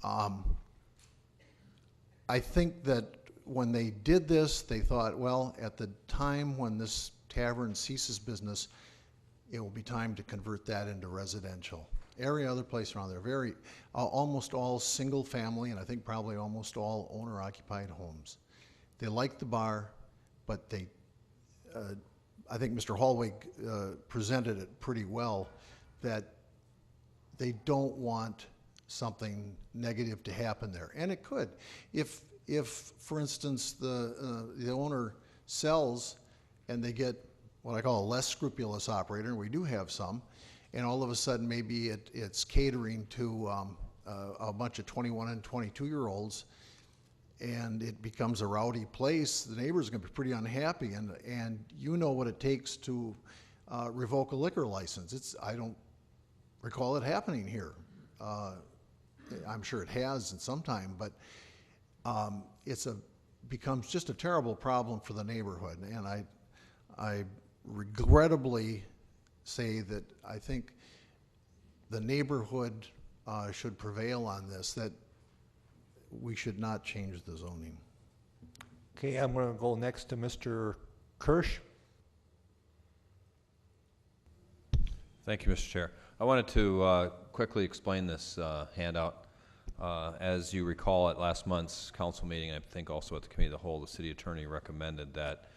I think that when they did this, they thought, well, at the time when this tavern ceases business, it will be time to convert that into residential. Every other place around there, almost all single family, and I think probably almost all owner-occupied homes. They like the bar, but I think Mr. Hallwig presented it pretty well, that they don't want something negative to happen there, and it could. If for instance, the owner sells and they get what I call a less scrupulous operator, and we do have some, and all of a sudden maybe it's catering to a bunch of 21 and 22-year-olds, and it becomes a rowdy place, the neighbors are going to be pretty unhappy, and you know what it takes to revoke a liquor license. I don't recall it happening here. I'm sure it has in some time, but becomes just a terrible problem for the neighborhood, and I regrettably say that I think the neighborhood should prevail on this, that we should not change the zoning. Okay, I'm going to go next to Mr. Kirsch. Thank you, Mr. Chair. I wanted to quickly explain this handout. As you recall, at last month's council meeting, and I think also at the committee of the whole, the city attorney recommended that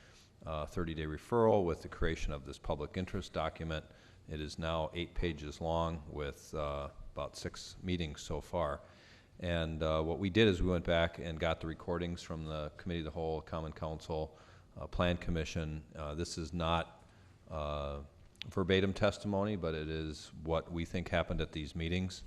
30-day referral with the creation of this public interest document. It is now 8 pages long with about 6 meetings so far. And what we did is we went back and got the recordings from the committee of the whole, common council, plan commission. This is not verbatim testimony, but it is what we think happened at these meetings.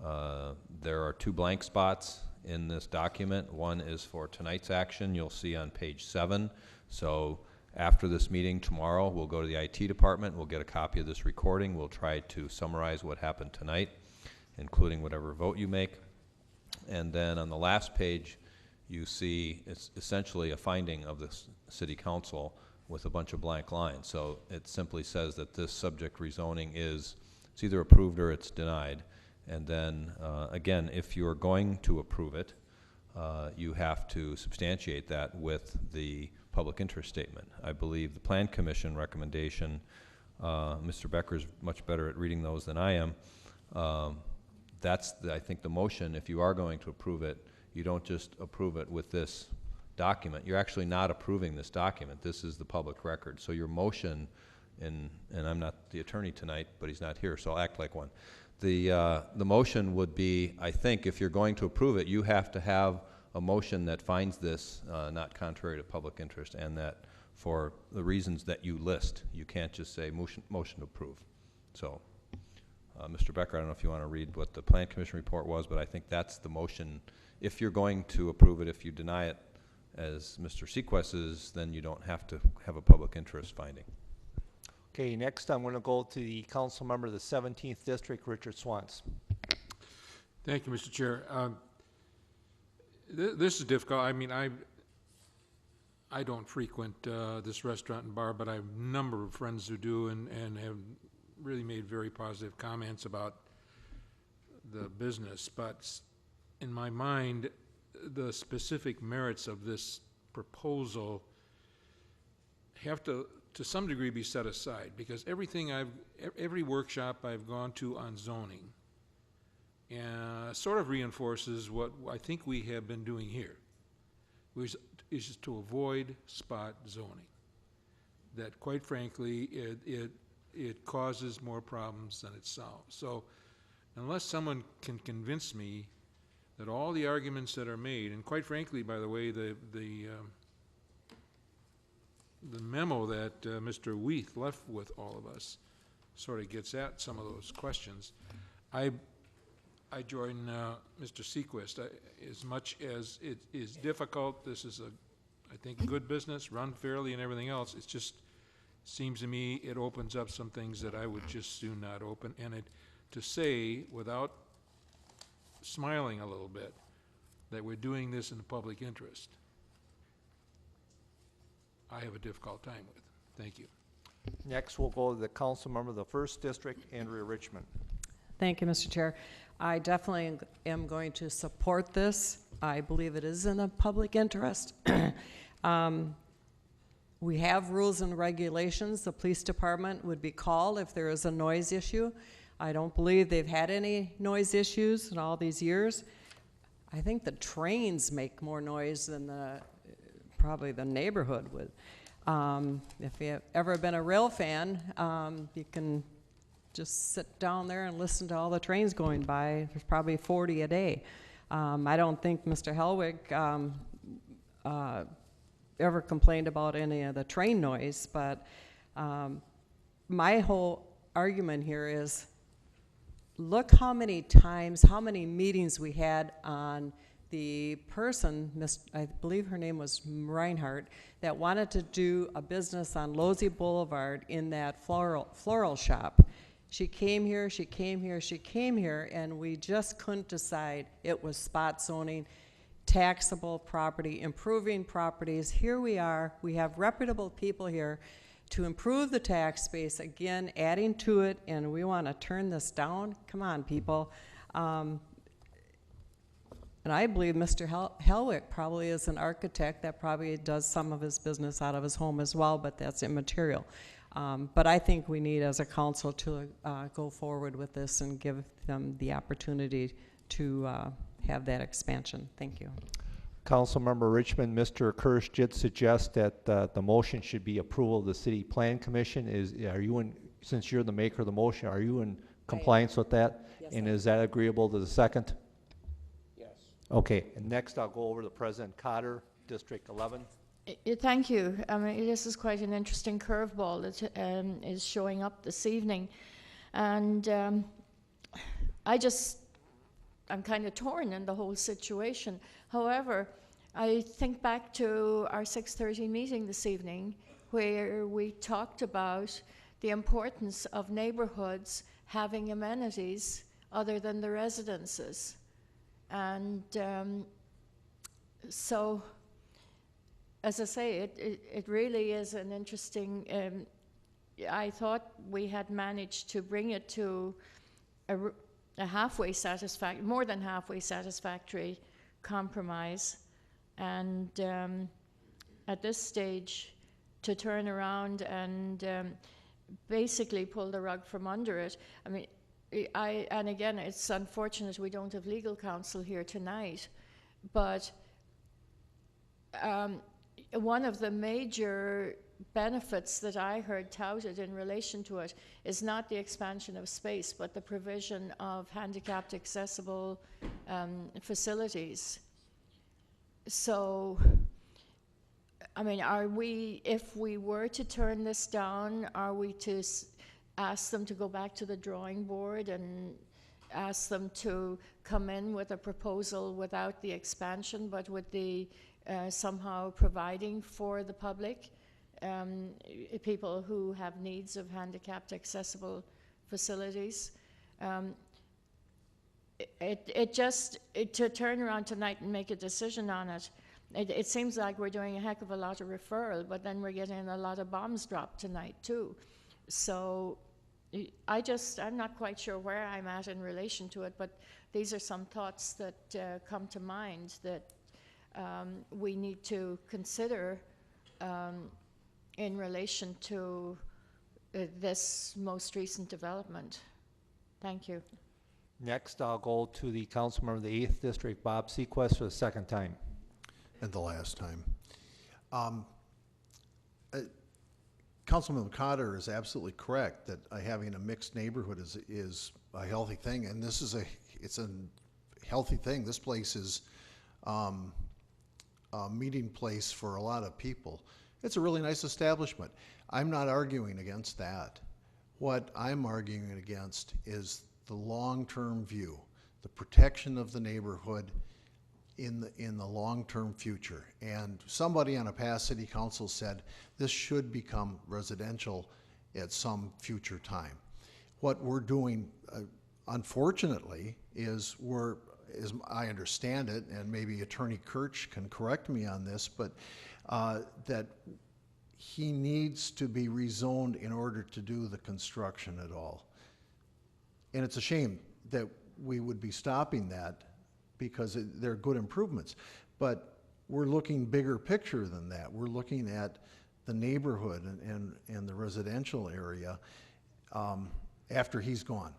There are 2 blank spots in this document. One is for tonight's action. You'll see on page 7. So after this meeting tomorrow, we'll go to the IT department. We'll get a copy of this recording. We'll try to summarize what happened tonight, including whatever vote you make. And then on the last page, you see it's essentially a finding of the city council with a bunch of blank lines. So it simply says that this subject rezoning it's either approved or it's denied. And then again, if you're going to approve it, you have to substantiate that with the public interest statement. I believe the Plan Commission recommendation, Mr. Becker's much better at reading those than I am. That's, I think, the motion. If you are going to approve it, you don't just approve it with this document. You're actually not approving this document. This is the public record. So your motion, and I'm not the attorney tonight, but he's not here, so I'll act like one. The motion would be, I think, if you're going to approve it, you have to have a motion that finds this not contrary to public interest, and that for the reasons that you list. You can't just say motion to approve. So, Mr. Becker, I don't know if you want to read what the Plan Commission report was, but I think that's the motion. If you're going to approve it, if you deny it, as Mr. Sequest is, then you don't have to have a public interest finding. Okay, next I'm going to go to the council member of the 17th District, Richard Swans. Thank you, Mr. Chair. This is difficult. I mean, I don't frequent this restaurant and bar, but I have a number of friends who do, and have really made very positive comments about the business. But in my mind, the specific merits of this proposal have to some degree be set aside, because every workshop I've gone to on zoning sort of reinforces what I think we have been doing here, which is to avoid spot zoning. That, quite frankly, it causes more problems than it solves. So unless someone can convince me that all the arguments that are made, and quite frankly, by the way, the memo that Mr. Weath left with all of us sort of gets at some of those questions. I join Mr. Sequest. As much as it is difficult, this is I think, good business, run fairly and everything else. It just seems to me it opens up some things that I would just soon not open. And to say, without smiling a little bit, that we're doing this in the public interest, I have a difficult time with. Thank you. Next we'll go to the council member of the 1st District, Andrea Richmond. Thank you, Mr. Chair. I definitely am going to support this. I believe it is in the public interest. We have rules and regulations. The police department would be called if there is a noise issue. I don't believe they've had any noise issues in all these years. I think the trains make more noise than probably the neighborhood would. If you've ever been a rail fan, you can just sit down there and listen to all the trains going by. There's probably 40 a day. I don't think Mr. Helwig ever complained about any of the train noise, but my whole argument here is, look how many times, how many meetings we had on the person, I believe her name was Reinhardt, that wanted to do a business on Losey Boulevard in that floral shop. She came here, she came here, she came here, and we just couldn't decide. It was spot zoning, taxable property, improving properties. Here we are, we have reputable people here to improve the tax base, again, adding to it, and we want to turn this down? Come on, people. And I believe Mr. Helwig probably is an architect that probably does some of his business out of his home as well, but that's immaterial. But I think we need, as a council, to go forward with this and give them the opportunity to have that expansion. Thank you. Councilmember Richmond, Mr. Kirsch did suggest that the motion should be approval of the City Plan Commission. Are you in, since you're the maker of the motion, are you in compliance with that? Yes, and is that agreeable to the second? Yes. Okay, and next I'll go over to President Cotter, District 11. Thank you. I mean, this is quite an interesting curveball that is showing up this evening. And I'm kind of torn in the whole situation. However, I think back to our 6:30 meeting this evening, where we talked about the importance of neighborhoods having amenities other than the residences. And so, as I say, it really is an interesting, I thought we had managed to bring it to a halfway satisfactory, more than halfway satisfactory compromise. And at this stage, to turn around and basically pull the rug from under it. I mean, and again, it's unfortunate we don't have legal counsel here tonight, but one of the major benefits that I heard touted in relation to it is not the expansion of space, but the provision of handicapped accessible facilities. So, I mean, if we were to turn this down, are we to ask them to go back to the drawing board and ask them to come in with a proposal without the expansion, but with the somehow providing for the public, people who have needs of handicapped accessible facilities? To turn around tonight and make a decision on it, it seems like we're doing a heck of a lot of referral, but then we're getting a lot of bombs dropped tonight too. So I'm not quite sure where I'm at in relation to it, but these are some thoughts that come to mind that we need to consider in relation to this most recent development. Thank you. Next, I'll go to the councilmember of the 8th District, Bob Sequest, for the second time. And the last time. Councilman Cotter is absolutely correct that having a mixed neighborhood is a healthy thing, and it's a healthy thing. This place is a meeting place for a lot of people. It's a really nice establishment. I'm not arguing against that. What I'm arguing against is the long-term view, the protection of the neighborhood in the long-term future. And somebody on a past city council said this should become residential at some future time. What we're doing, unfortunately, is as I understand it, and maybe Attorney Kirch can correct me on this, but that he needs to be rezoned in order to do the construction at all. And it's a shame that we would be stopping that because they're good improvements. But we're looking bigger picture than that. We're looking at the neighborhood and the residential area after he's gone.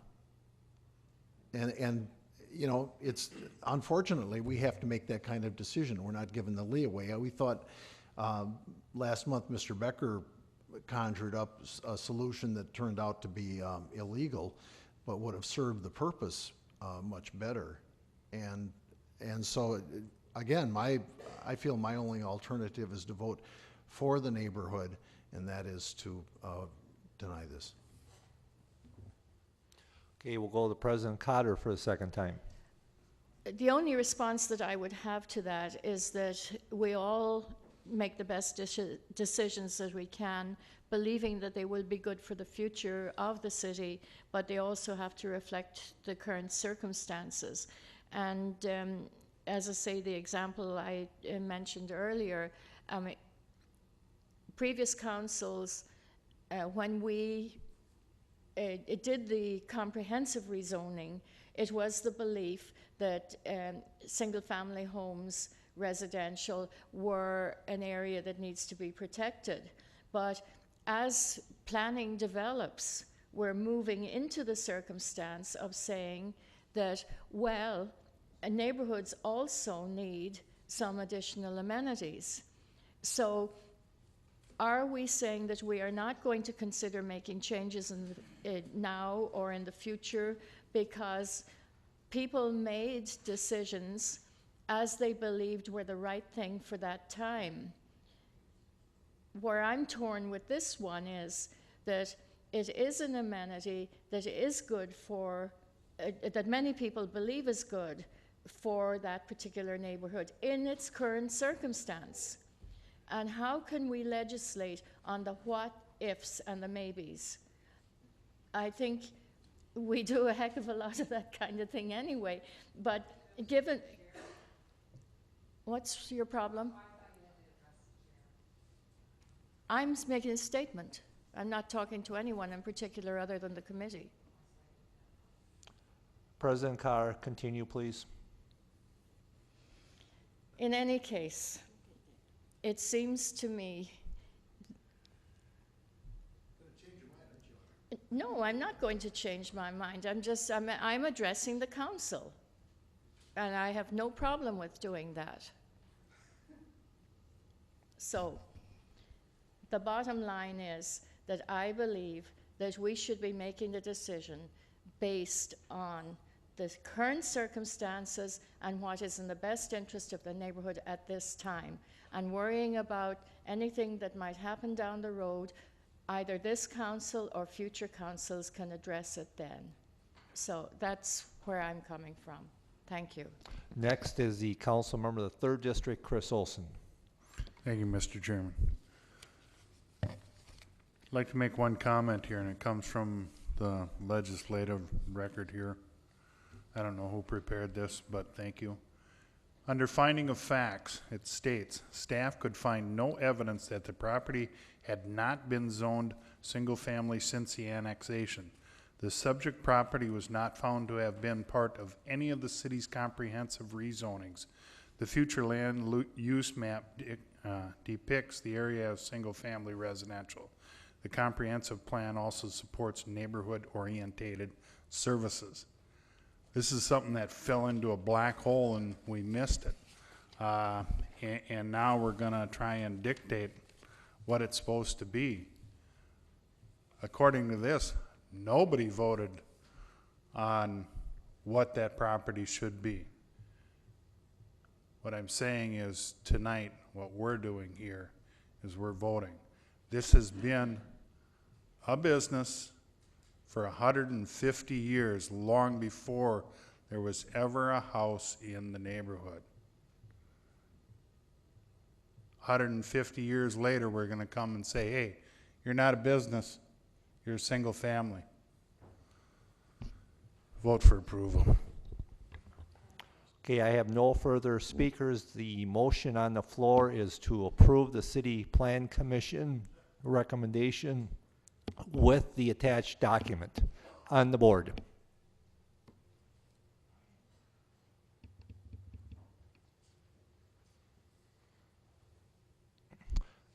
And you know, it's unfortunately we have to make that kind of decision. We're not given the leeway. We thought last month Mr. Becker conjured up a solution that turned out to be illegal, but would have served the purpose much better. And so again, I feel my only alternative is to vote for the neighborhood, and that is to deny this. Okay, we'll go to President Cotter for the second time. The only response that I would have to that is that we all make the best decisions that we can, believing that they will be good for the future of the city, but they also have to reflect the current circumstances. And as I say, the example I mentioned earlier, previous councils, when we did the comprehensive rezoning, it was the belief that single-family homes, residential, were an area that needs to be protected. But as planning develops, we're moving into the circumstance of saying that, well, neighborhoods also need some additional amenities. So are we saying that we are not going to consider making changes now or in the future because people made decisions as they believed were the right thing for that time? Where I'm torn with this one is that it is an amenity that is good for, that many people believe is good for that particular neighborhood in its current circumstance. And how can we legislate on the what-ifs and the maybes? I think we do a heck of a lot of that kind of thing anyway, but given... What's your problem? I'm making a statement. I'm not talking to anyone in particular other than the committee. President Carr, continue, please. In any case, it seems to me... No, I'm not going to change my mind. I'm addressing the council. And I have no problem with doing that. So, the bottom line is that I believe that we should be making the decision based on the current circumstances and what is in the best interest of the neighborhood at this time. And worrying about anything that might happen down the road, either this council or future councils can address it then. So that's where I'm coming from. Thank you. Next is the council member of the 3rd District, Chris Olson. Thank you, Mr. Chairman. I'd like to make one comment here, and it comes from the legislative record here. I don't know who prepared this, but thank you. Under finding of facts, it states, staff could find no evidence that the property had not been zoned single-family since the annexation. The subject property was not found to have been part of any of the city's comprehensive rezonings. The future land use map depicts the area as single-family residential. The comprehensive plan also supports neighborhood-orientated services. This is something that fell into a black hole and we missed it. And now we're gonna try and dictate what it's supposed to be. According to this, nobody voted on what that property should be. What I'm saying is tonight, what we're doing here is we're voting. This has been a business for 150 years, long before there was ever a house in the neighborhood. 150 years later, we're going to come and say, hey, you're not a business, you're a single family. Vote for approval. Okay, I have no further speakers. The motion on the floor is to approve the City Plan Commission recommendation with the attached document on the board.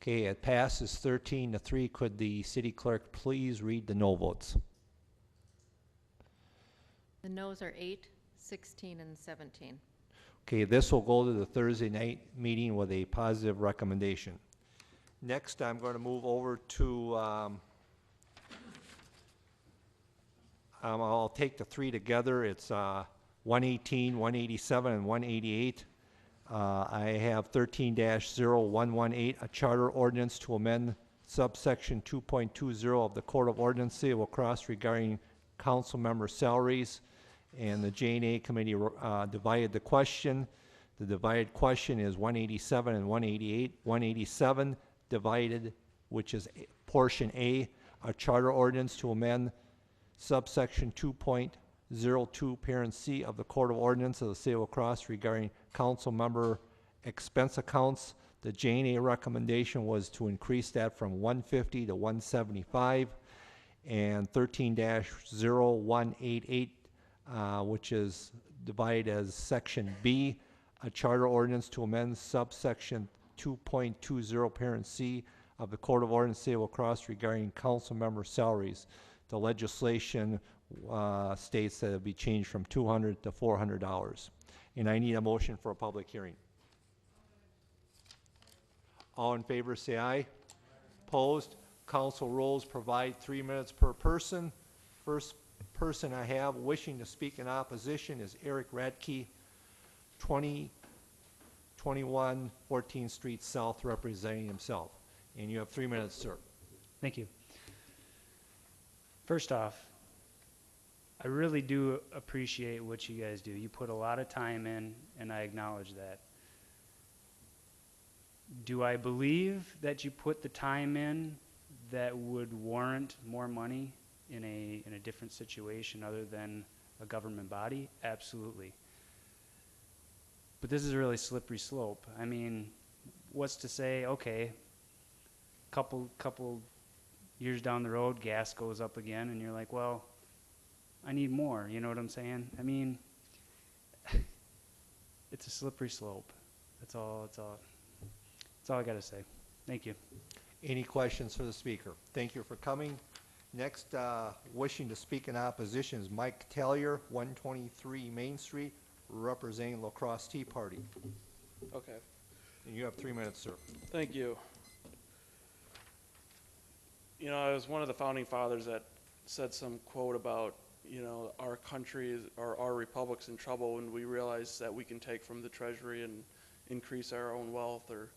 Okay, it passes 13-3. Could the city clerk please read the no votes? The noes are 8, 16, and 17. Okay, this will go to the Thursday night meeting with a positive recommendation. Next, I'm going to move over to, I'll take the three together. It's 118, 187, and 188. I have 13-0118, a charter ordinance to amend subsection 2.20 of the Code of Ordinance, City of Crosse regarding council member salaries. And the J&A committee divided the question. The divided question is 187 and 188. 187 divided, which is portion A, a charter ordinance to amend subsection 2.02 parent C of the Code of Ordinance of the City of Crosse regarding council member expense accounts. The J&A recommendation was to increase that from 150 to 175. And 13-0188, which is divided as section B, a charter ordinance to amend subsection 2.20 parent C of the Code of Ordinance City of Crosse regarding council member salaries. The legislation states that it be changed from $200 to $400. And I need a motion for a public hearing. All in favor say aye. Opposed? Council rules provide 3 minutes per person. First person I have wishing to speak in opposition is Eric Radke, 2021 14th Street South, representing himself. And you have 3 minutes, sir. Thank you. First off, I really do appreciate what you guys do. You put a lot of time in, and I acknowledge that. Do I believe that you put the time in that would warrant more money in a different situation other than a government body? Absolutely. But this is a really slippery slope. I mean, what's to say, okay, couple years down the road, gas goes up again, and you're like, well, I need more, you know what I'm saying? I mean, it's a slippery slope. That's all I got to say. Thank you. Any questions for the speaker? Thank you for coming. Next, wishing to speak in opposition is Mike Tellier, 123 Main Street, representing La Crosse Tea Party. Okay, And you have 3 minutes, sir. thank you. You know, I was one of the founding fathers that said some quote about, you know, our country is, or our republic's in trouble when we realize that we can take from the treasury and increase our own wealth or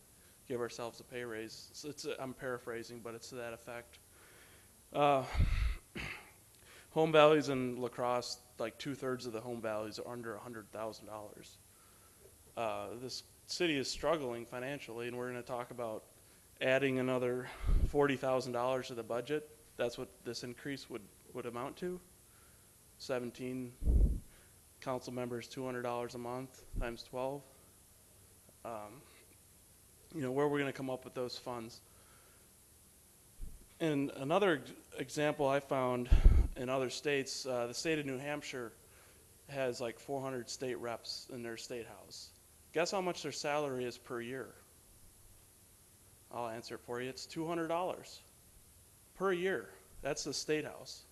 give ourselves a pay raise. So I'm paraphrasing, but it's to that effect. Home values in La Crosse, like 2/3 of the home values are under $100,000. This city is struggling financially, and we're going to talk about adding another $40,000 to the budget. That's what this increase would amount to. 17 council members, $200 a month times 12. You know, where are we going to come up with those funds? And another example I found in other states, the state of New Hampshire has like 400 state reps in their state house. Guess how much their salary is per year? I'll answer it for you. It's $200 per year. That's the state house.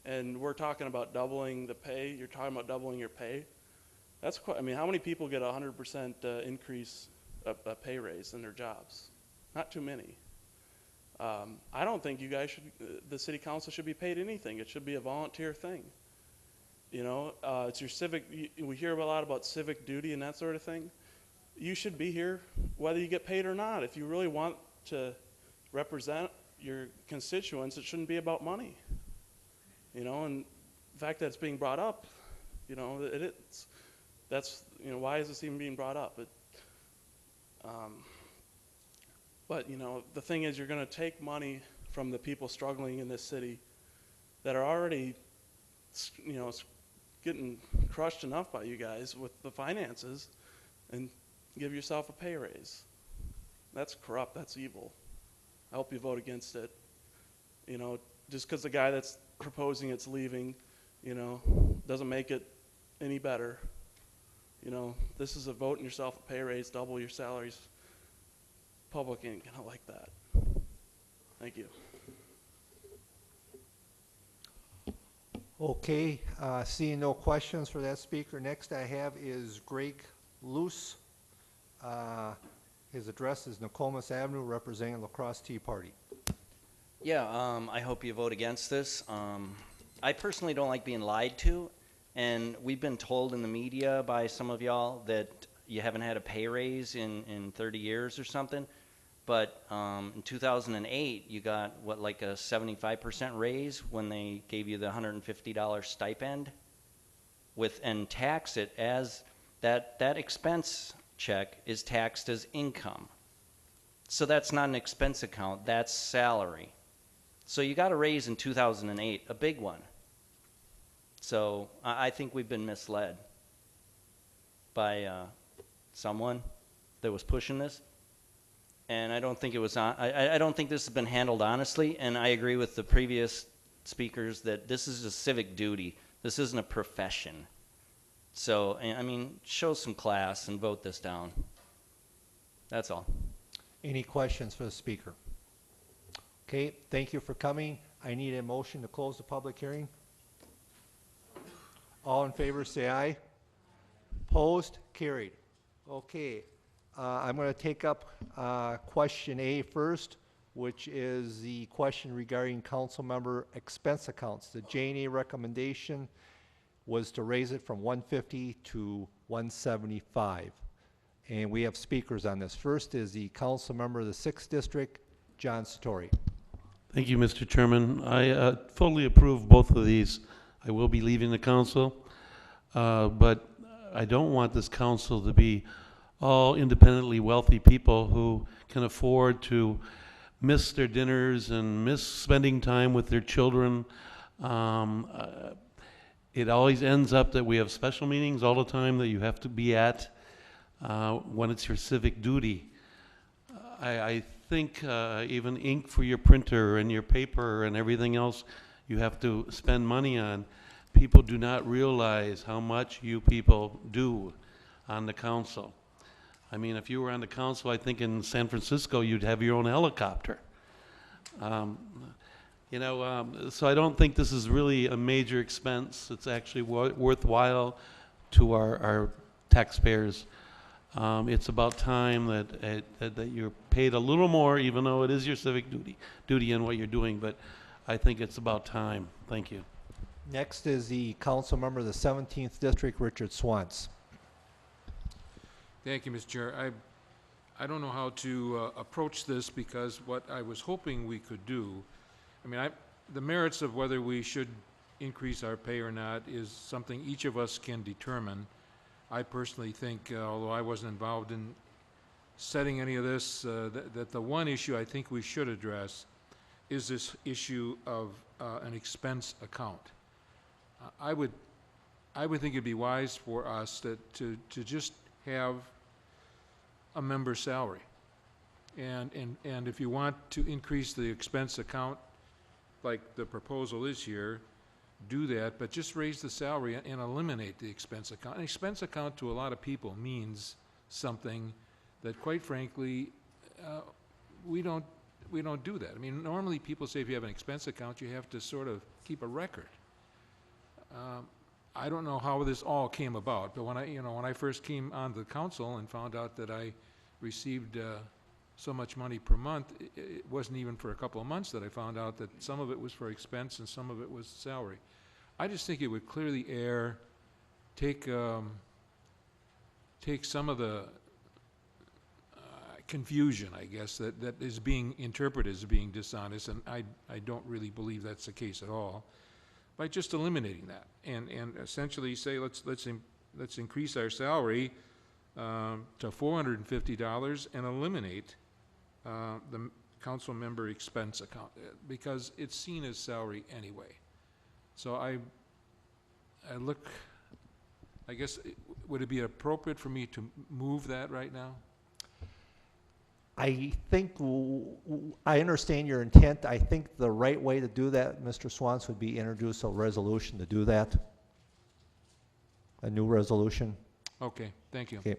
And we're talking about doubling the pay. You're talking about doubling your pay. That's quite, I mean, how many people get a 100% increase, a pay raise in their jobs? Not too many. I don't think you guys should, the city council should be paid anything. It should be a volunteer thing. You know, it's your civic, we hear a lot about civic duty and that sort of thing. You should be here whether you get paid or not. If you really want to represent your constituents, it shouldn't be about money. You know, and the fact that it's being brought up, you know, that's, you know, why is this even being brought up? But, you know, the thing is, you're going to take money from the people struggling in this city that are already, you know, getting crushed enough by you guys with the finances, and give yourself a pay raise. That's corrupt. That's evil. I hope you vote against it. You know, just because the guy that's proposing it's leaving, you know, doesn't make it any better. You know, this is a voting yourself a pay raise, double your salaries. Public ain't gonna like that. Thank you. Okay, seeing no questions for that speaker, next I have is Greg Luce. His address is Nokomis Avenue, representing La Crosse Tea Party. Yeah, I hope you vote against this. I personally don't like being lied to, and we've been told in the media by some of y'all that you haven't had a pay raise in 30 years or something. But in 2008, you got, what, like a 75% raise when they gave you the $150 stipend and tax it as that expense check is taxed as income. So that's not an expense account, that's salary. So you got a raise in 2008, a big one. So I think we've been misled by someone that was pushing this. And I don't think it was I don't think this has been handled honestly, and I agree with the previous speakers that this is a civic duty. This isn't a profession. So, I mean, show some class and vote this down. That's all. Any questions for the speaker? Okay, thank you for coming. I need a motion to close the public hearing. All in favor say aye. Opposed? Carried. Okay, I'm going to take up question A first, which is the question regarding council member expense accounts. The J&A recommendation was to raise it from 150 to 175. And we have speakers on this. First is the council member of the 6th District, John Satori. Thank you, Mr. Chairman. I fully approve both of these. I will be leaving the council, but I don't want this council to be all independently wealthy people who can afford to miss their dinners and miss spending time with their children. It always ends up that we have special meetings all the time that you have to be at when it's your civic duty. I think even ink for your printer and your paper and everything else you have to spend money on. People do not realize how much you people do on the council. I mean, if you were on the council, I think in San Francisco, you'd have your own helicopter. You know, so I don't think this is really a major expense. It's actually worthwhile to our taxpayers. It's about time that you're paid a little more, even though it is your civic duty in what you're doing, but I think it's about time. Thank you. Next is the council member of the 17th District, Richard Swantz. Thank you, Mr. Chair. I don't know how to approach this because what I was hoping we could do, I mean, the merits of whether we should increase our pay or not is something each of us can determine. I personally think, although I wasn't involved in setting any of this, that the one issue I think we should address is this issue of an expense account. I would think it'd be wise for us to just have a member's salary. And if you want to increase the expense account, like the proposal is here, do that, but just raise the salary and eliminate the expense account. An expense account to a lot of people means something that, quite frankly, we don't do that. I mean, normally people say if you have an expense account, you have to sort of keep a record. I don't know how this all came about, but when I first came on the council and found out that I received so much money per month, it wasn't even for a couple of months that I found out that some of it was for expense and some of it was salary. I just think it would clearly take some of the confusion, I guess, that is being interpreted as being dishonest, and I don't really believe that's the case at all, by just eliminating that and essentially say let's increase our salary to $450 and eliminate the council member expense account because it's seen as salary anyway. So I guess, would it be appropriate for me to move that right now? I think, I understand your intent. I think the right way to do that, Mr. Swantz, would be introduce a resolution to do that. A new resolution. Okay, thank you. Okay.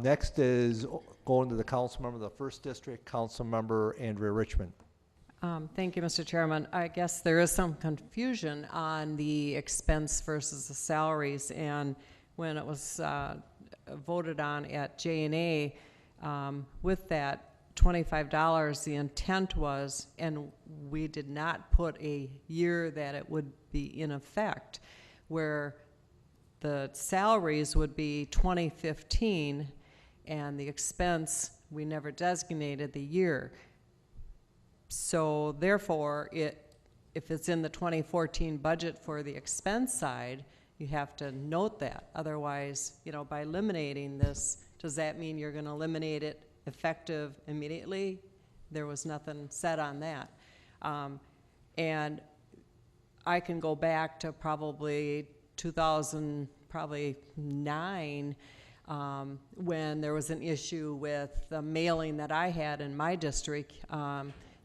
Next is Going to the council member of the first district, council member Andrea Richmond. Thank you, Mr. Chairman. I guess there is some confusion on the expense versus the salaries, and when it was voted on at J&A, with that $25, the intent was, and we did not put a year that it would be in effect, where the salaries would be 2015, and the expense, we never designated the year. So therefore, if it's in the 2014 budget for the expense side, you have to note that. Otherwise, you know, by eliminating this, does that mean you're going to eliminate it effective immediately? There was nothing said on that. And I can go back to probably 2009, when there was an issue with the mailing that I had in my district,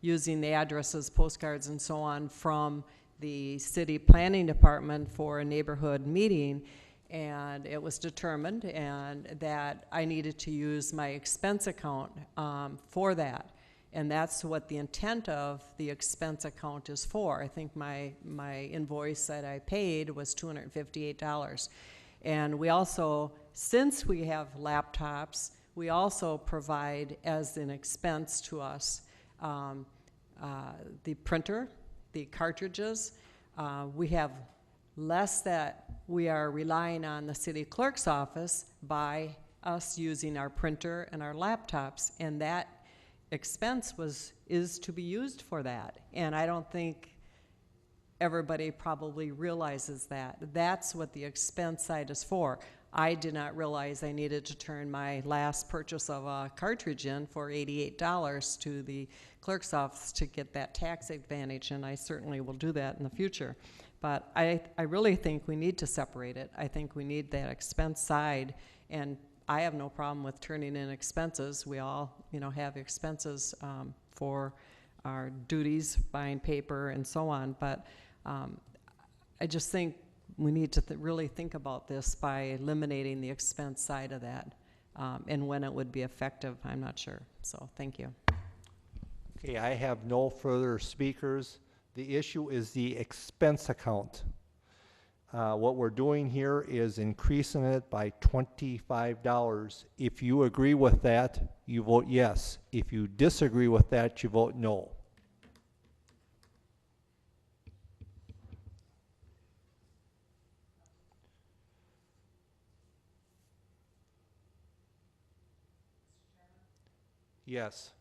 using the addresses, postcards, and so on from the city planning department for a neighborhood meeting, and it was determined and that I needed to use my expense account for that. And that's what the intent of the expense account is for. I think my invoice that I paid was $258. And we also, since we have laptops, we also provide as an expense to us the printer, the cartridges. We have less that we are relying on the city clerk's office by us using our printer and our laptops, and that expense is to be used for that. And I don't think everybody probably realizes that. That's what the expense side is for. I did not realize I needed to turn my last purchase of a cartridge in for $88 to the clerk's office to get that tax advantage, and I certainly will do that in the future. But I really think we need to separate it. I think we need that expense side, and I have no problem with turning in expenses. We all, you know, have expenses for our duties, buying paper and so on, but I just think we need to really think about this by eliminating the expense side of that. And when it would be effective, I'm not sure. So thank you. Okay, I have no further speakers. The issue is the expense account. What we're doing here is increasing it by $25. If you agree with that, you vote yes. If you disagree with that, you vote no. Yes.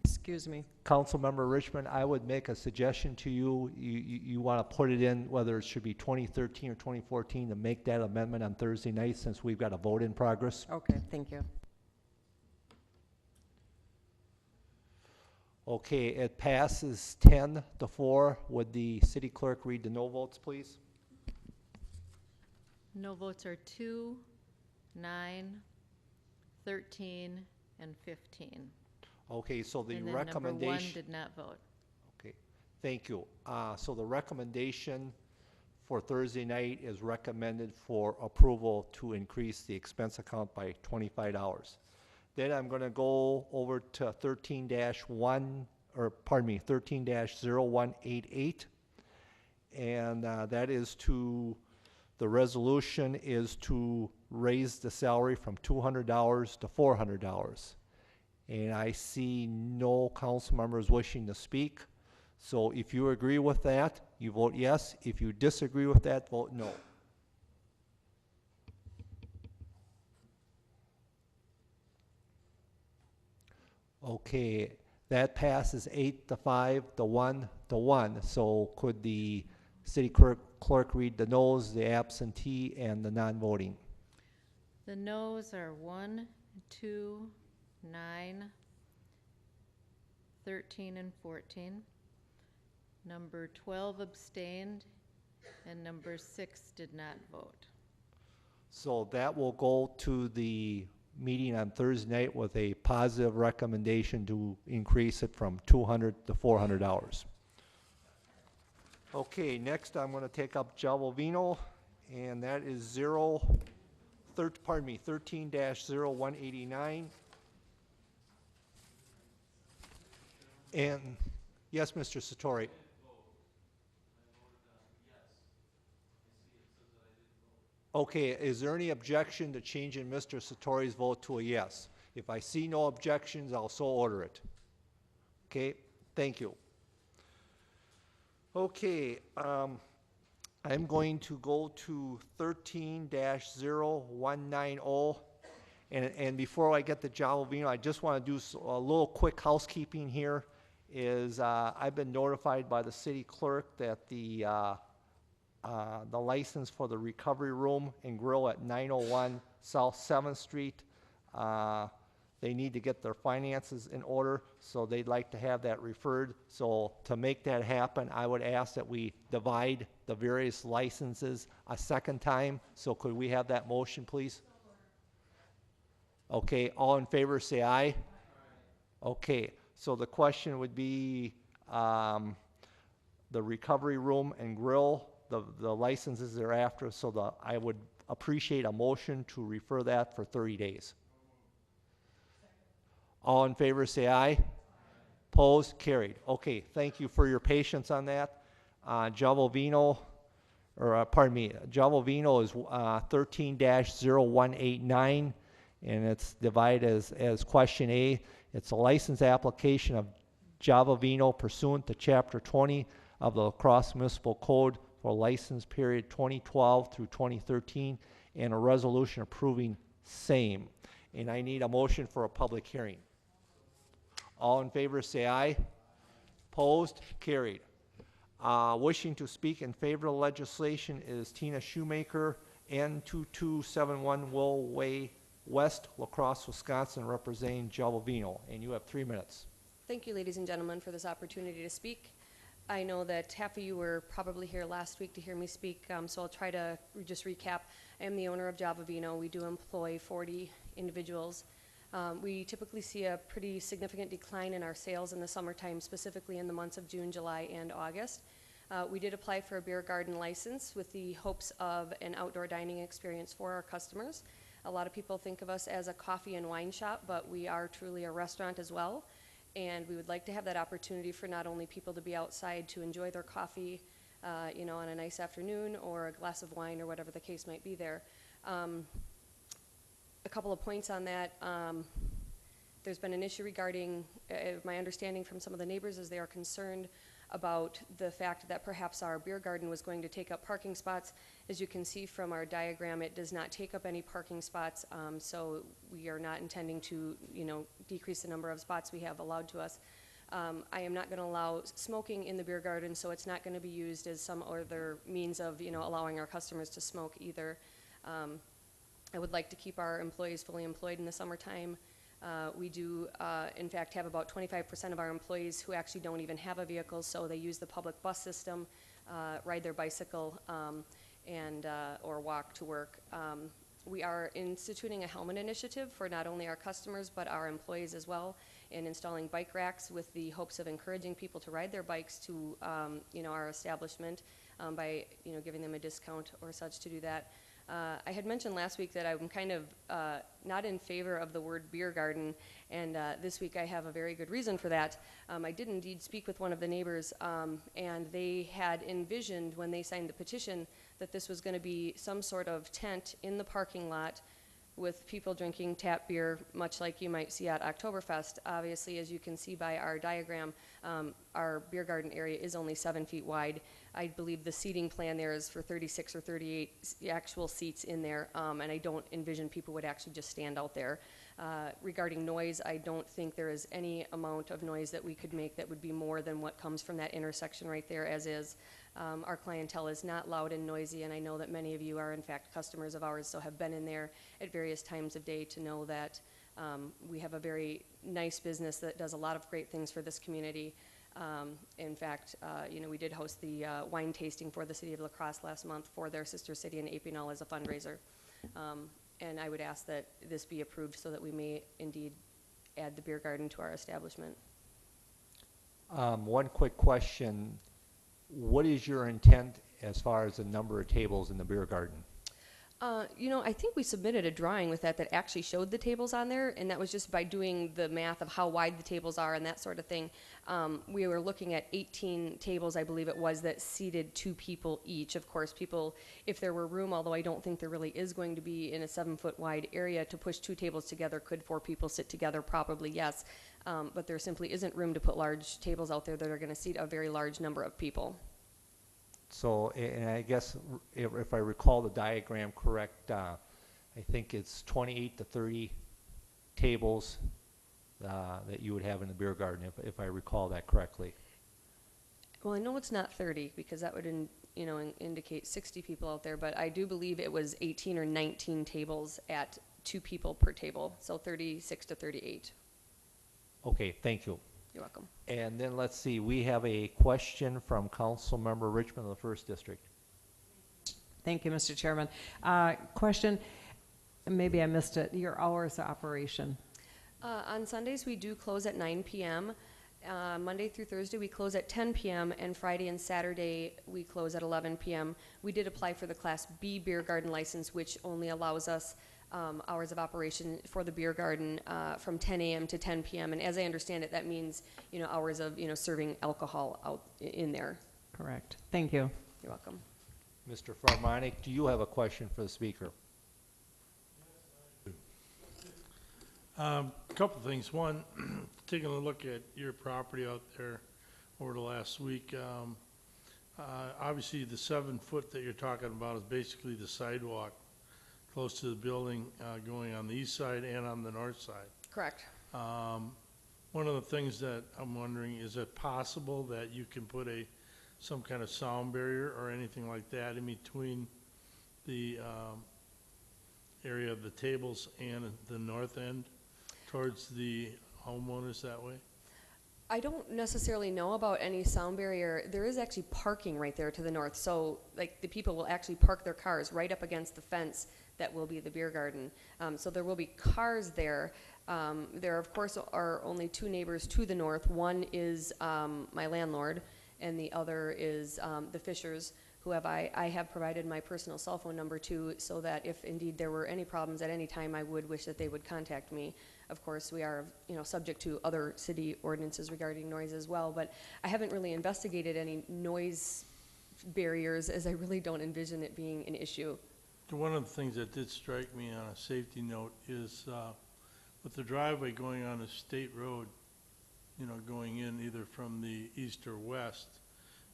Excuse me. Councilmember Richmond, I would make a suggestion to you. You want to put it in, whether it should be 2013 or 2014, to make that amendment on Thursday night, since we've got a vote in progress. Okay, thank you. Okay, it passes 10-4. Would the city clerk read the no votes, please? No votes are 2, 9, 13, and 15. Okay, so the And then recommendation. number 1 did not vote. Okay, thank you. So the recommendation for Thursday night is recommended for approval to increase the expense account by $25. Then I'm going to go over to 13-0188, and that is the resolution is to raise the salary from $200 to $400. And I see no council members wishing to speak. So if you agree with that, you vote yes. If you disagree with that, vote no. Okay, that passes 8-5, the 1. So could the city clerk read the noes, the absentee, and the non-voting? The noes are 1, 2, 9, 13, and 14. Number 12 abstained, and number 6 did not vote. So that will go to the meeting on Thursday night with a positive recommendation to increase it from $200 to $400. Okay, next I'm going to take up Giovovino, and that is 13-0189. And, yes, Mr. Satori. Okay, is there any objection to changing Mr. Satori's vote to a yes? If I see no objections, I'll so order it. Okay, thank you. Okay, I'm going to go to 13-0190. And before I get to Giovino, I just want to do a little quick housekeeping here. I've been notified by the city clerk that the license for the recovery room and grill at 901 South 7th Street, they need to get their finances in order, so they'd like to have that referred. So to make that happen, I would ask that we divide the various licenses a second time. So could we have that motion, please? Okay, all in favor say aye. Okay, so the question would be the recovery room and grill, the licenses thereafter, so I would appreciate a motion to refer that for 30 days. All in favor say aye. Opposed? Carried. Okay, thank you for your patience on that. Giovino is 13-0189, and it's divided as question A. It's a license application of Giovino pursuant to Chapter 20 of the Crosse Municipal Code for license period 2012 through 2013, and a resolution approving same. And I need a motion for a public hearing. All in favor say aye. Opposed? Carried. Wishing to speak in favor of the legislation is Tina Shoemaker, N2271 Will Way West, La Crosse, Wisconsin, representing Giovino. And you have 3 minutes. Thank you, ladies and gentlemen, for this opportunity to speak. I know that half of you were probably here last week to hear me speak, so I'll try to just recap. I am the owner of Giovino. We do employ 40 individuals. We typically see a pretty significant decline in our sales in the summertime, specifically in the months of June, July, and August. We did apply for a beer garden license with the hopes of an outdoor dining experience for our customers. A lot of people think of us as a coffee and wine shop, but we are truly a restaurant as well. And we would like to have that opportunity for not only people to be outside to enjoy their coffee, on a nice afternoon, or a glass of wine, or whatever the case might be there. A couple of points on that. There's been an issue regarding, my understanding from some of the neighbors is they are concerned about the fact that perhaps our beer garden was going to take up parking spots. As you can see from our diagram, it does not take up any parking spots, so we are not intending to, decrease the number of spots we have allowed to us. I am not going to allow smoking in the beer garden, so it's not going to be used as some other means of, allowing our customers to smoke either. I would like to keep our employees fully employed in the summertime. We do, in fact, have about 25% of our employees who actually don't even have a vehicle, so they use the public bus system, ride their bicycle, or walk to work. We are instituting a helmet initiative for not only our customers but our employees as well, and installing bike racks with the hopes of encouraging people to ride their bikes to, our establishment by, giving them a discount or such to do that. I had mentioned last week that I'm kind of not in favor of the word beer garden, and this week I have a very good reason for that. I did indeed speak with one of the neighbors, and they had envisioned when they signed the petition that this was going to be some sort of tent in the parking lot with people drinking tap beer, much like you might see at Oktoberfest. Obviously, as you can see by our diagram, our beer garden area is only 7 feet wide. I believe the seating plan there is for 36 or 38 actual seats in there, and I don't envision people would actually just stand out there. Regarding noise, I don't think there is any amount of noise that we could make that would be more than what comes from that intersection right there as is. Our clientele is not loud and noisy, and I know that many of you are in fact customers of ours, so have been in there at various times of day to know that we have a very nice business that does a lot of great things for this community. In fact, we did host the wine tasting for the city of La Crosse last month for their sister city in Epinal as a fundraiser. And I would ask that this be approved so that we may indeed add the beer garden to our establishment. One quick question. What is your intent as far as the number of tables in the beer garden? You know, I think we submitted a drawing with that actually showed the tables on there, and that was just by doing the math of how wide the tables are and that sort of thing. We were looking at 18 tables, I believe it was, that seated 2 people each. Of course, people, if there were room, although I don't think there really is going to be in a 7-foot wide area to push 2 tables together, could 4 people sit together? Probably yes. But there simply isn't room to put large tables out there that are going to seat a very large number of people. So, and I guess if I recall the diagram correct, I think it's 28 to 30 tables that you would have in the beer garden, if I recall that correctly. Well, I know it's not 30 because that would, indicate 60 people out there, but I do believe it was 18 or 19 tables at 2 people per table, so 36 to 38. Okay, thank you. You're welcome. And then let's see, we have a question from Councilmember Richmond of the 1st District. Thank you, Mr. Chairman. Question, maybe I missed it, your hours of operation. On Sundays, we do close at 9 p.m. Monday through Thursday, we close at 10 p.m., and Friday and Saturday, we close at 11 p.m. We did apply for the Class B beer garden license, which only allows us hours of operation for the beer garden from 10 a.m. to 10 p.m. And as I understand it, that means, hours of, serving alcohol out in there. Correct. Thank you. You're welcome. Mr. Farmanic, do you have a question for the speaker? Couple things. One, taking a look at your property out there over the last week, obviously the 7 foot that you're talking about is basically the sidewalk close to the building, going on the east side and on the north side. Correct. One of the things that I'm wondering, is it possible that you can put some kind of sound barrier or anything like that in between the area of the tables and the north end towards the homeowners that way? I don't necessarily know about any sound barrier. There is actually parking right there to the north, so like the people will actually park their cars right up against the fence that will be the beer garden. So there will be cars there. There, of course, are only 2 neighbors to the north. One is my landlord, and the other is the Fishers, who I have provided my personal cell phone number to, so that if indeed there were any problems at any time, I would wish that they would contact me. Of course, we are, subject to other city ordinances regarding noise as well, but I haven't really investigated any noise barriers, as I really don't envision it being an issue. One of the things that did strike me on a safety note is with the driveway going on a state road, going in either from the east or west,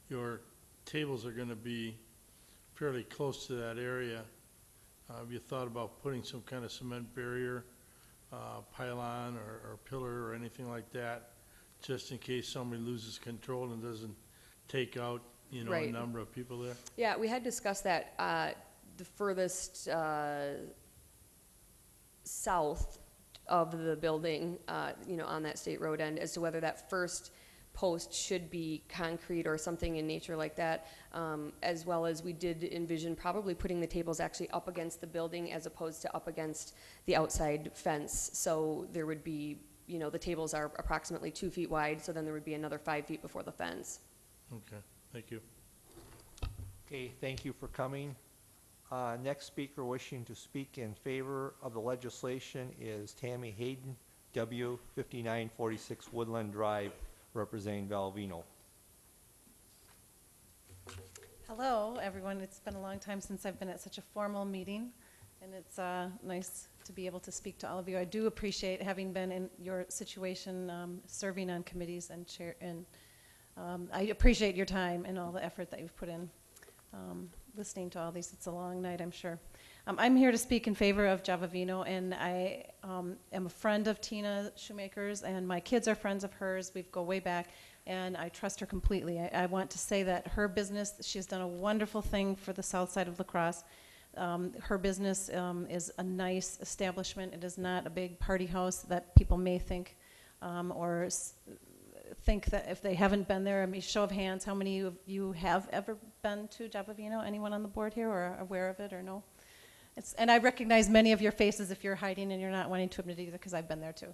your tables are going to be fairly close to that area. Have you thought about putting some kind of cement barrier, pylon or pillar or anything like that, just in case somebody loses control and doesn't take out, Right. a number of people there? Yeah, we had discussed that. The furthest south of the building, on that state road end, as to whether that first post should be concrete or something in nature like that, as well as we did envision probably putting the tables actually up against the building as opposed to up against the outside fence. So there would be, the tables are approximately 2 feet wide, so then there would be another 5 feet before the fence. Okay, thank you. Okay, thank you for coming. Next speaker wishing to speak in favor of the legislation is Tammy Hayden, W. 5946 Woodland Drive, representing Valvino. Hello, everyone. It's been a long time since I've been at such a formal meeting, and it's nice to be able to speak to all of you. I do appreciate having been in your situation, serving on committees and chair, and I appreciate your time and all the effort that you've put in listening to all these. It's a long night, I'm sure. I'm here to speak in favor of Javavino, and I am a friend of Tina Shoemaker's, and my kids are friends of hers. We go way back, and I trust her completely. I want to say that her business, she's done a wonderful thing for the south side of La Crosse. Her business is a nice establishment. It is not a big party house that people may think or think that if they haven't been there. I mean, show of hands, how many of you have ever been to Javavino? Anyone on the board here or are aware of it or no? And I recognize many of your faces if you're hiding and you're not wanting to admit it either, because I've been there too.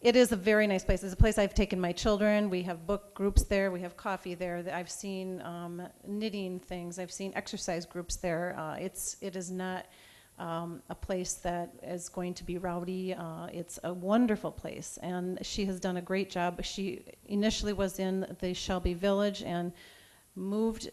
It is a very nice place. It's a place I've taken my children. We have book groups there. We have coffee there. I've seen knitting things. I've seen exercise groups there. It is not a place that is going to be rowdy. It's a wonderful place, and she has done a great job. She initially was in the Shelby Village and moved,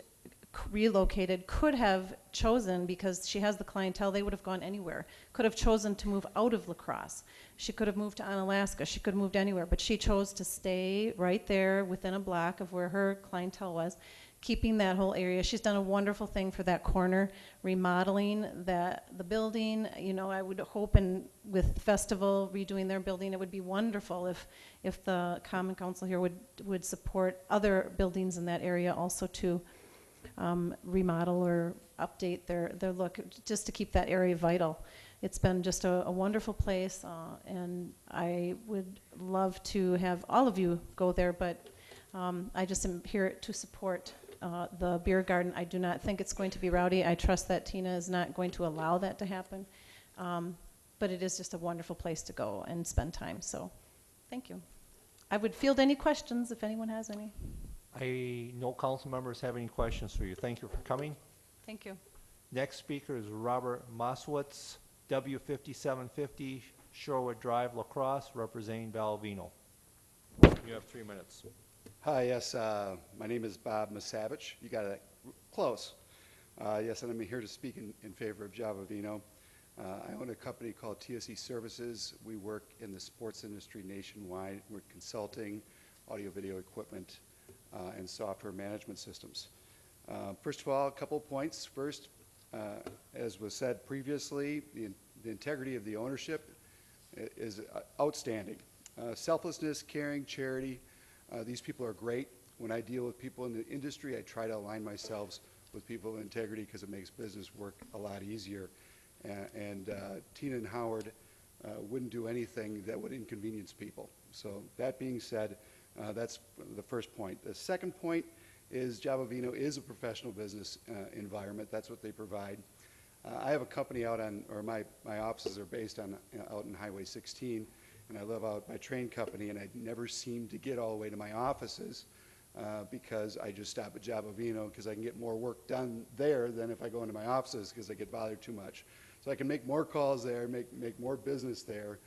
relocated, could have chosen, because she has the clientele, they would have gone anywhere, could have chosen to move out of La Crosse. She could have moved to Onalaska. She could have moved anywhere, but she chose to stay right there within a block of where her clientele was, keeping that whole area. She's done a wonderful thing for that corner, remodeling the building. You know, I would hope, and with the festival redoing their building, it would be wonderful if the Common Council here would support other buildings in that area also to remodel or update their look, just to keep that area vital. It's been just a wonderful place, and I would love to have all of you go there, but I just am here to support the beer garden. I do not think it's going to be rowdy. I trust that Tina is not going to allow that to happen, but it is just a wonderful place to go and spend time, so thank you. I would field any questions if anyone has any. No council members have any questions for you. Thank you for coming. Thank you. Next speaker is Robert Moswitz, W5750 Shorewood Drive, La Crosse, representing Valvino. You have 3 minutes. Hi, yes, my name is Bob Misavich. You got it close. Yes, and I'm here to speak in favor of Javavino. I own a company called TSE Services. We work in the sports industry nationwide. We're consulting, audio-video equipment, and software management systems. First of all, a couple of points. First, as was said previously, the integrity of the ownership is outstanding. Selflessness, caring, charity, these people are great. When I deal with people in the industry, I try to align myself with people of integrity because it makes business work a lot easier. And Tina and Howard wouldn't do anything that would inconvenience people. So that being said, that's the first point. The second point is Javavino is a professional business environment. That's what they provide. I have a company out on, or my offices are based on out in Highway 16, and I live out my train company, and I never seem to get all the way to my offices because I just stop at Javavino because I can get more work done there than if I go into my offices because I get bothered too much. So I can make more calls there, make more business there,